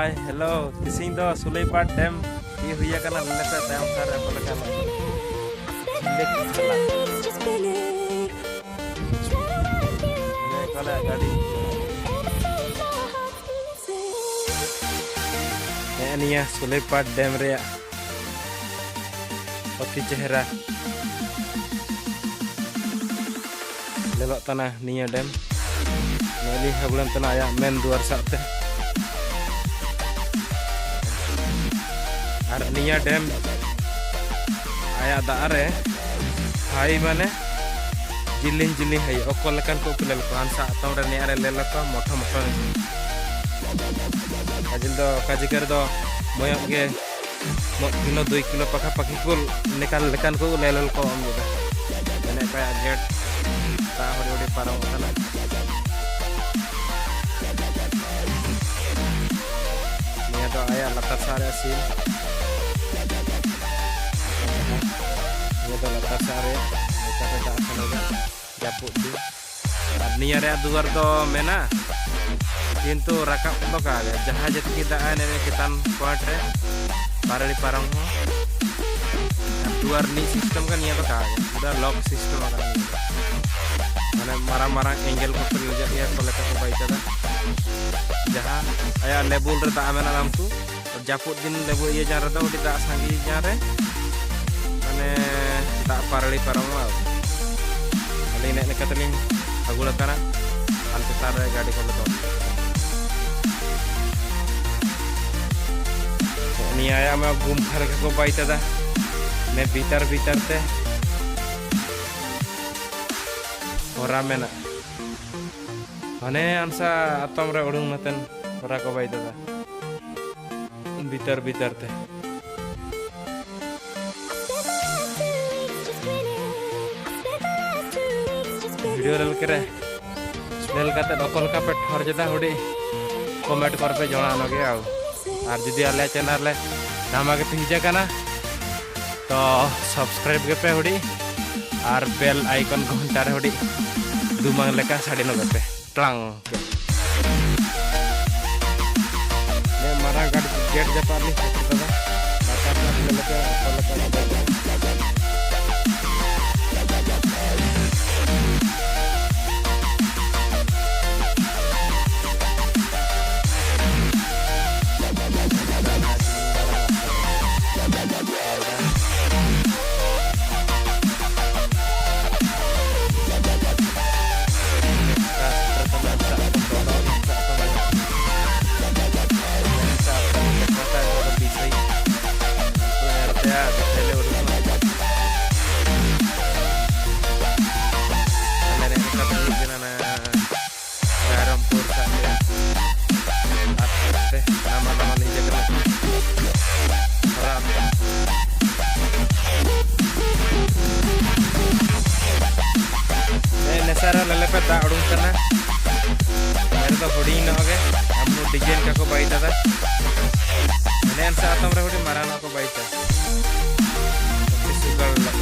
hi hello किसी दो सुलेपाट dam ये हुआ करना लेते तायम सार रे पलका लो चिल्ले चला ये कला गाड़ी निया सुलेपाट डैम रे अति चेहरा लेलो तना निया डैम नेली हबुलम तना आया मेन दुआर साथे और निया डैम आया दारे हाई माने जिलिन जिलिन है ओकोलकन को पिलल को हंसा तमरे निया रे लेला को मोठो मोठो काजिल दो काजिकर दो मोयक के 1 किलो 2 किलो पका पकी को निकाल लेकन को लेलल को हम जोदा एने का गेट ता होडी होडी पारो तना निया दो आया लता सारे सीन निया दो लता सारे kita dak kanoga japuk di niya रे दुआर दो मेना किंतु rakap तो का जहां जति kita ane कितान पॉइंट रे पारली पारंग हो दुआर नी सिस्टम का निया तो का उदा लॉक सिस्टम का माने मारा एंगल को पर ले जाया तो लेका को बाइता दा जहां आया लेबुल रे दा मेना नाम तू जापुत दिन लेबु ये जार दा उडी दा सांगी जारे माने दा पारली पारंग ला ali nek nekateling agula kana antar गाड़ी को तो ini aya ma gum harga ko baita da ne bitar te ora mena ane ansa atom re odung naten ora ko baita da bitar te video rail करे smell काते डकल का पे ठर जदा hoodie comment कर पे जणा नगे आ और जदी आले चैनल ले नामा के पिजा काना तो सब्सक्राइब के पे हुडी और बेल आइकन घंटा रे हुडी दुमांग लेका साड़ी नगे पे ट्लांग ने मारा गाड़ी गेट जपार नी दादा बाटा लेके nesara lelepe dak udung kana mere to hodi na oge amnu design ka ko baita da nen sa atom re hodi marana ko baita sugal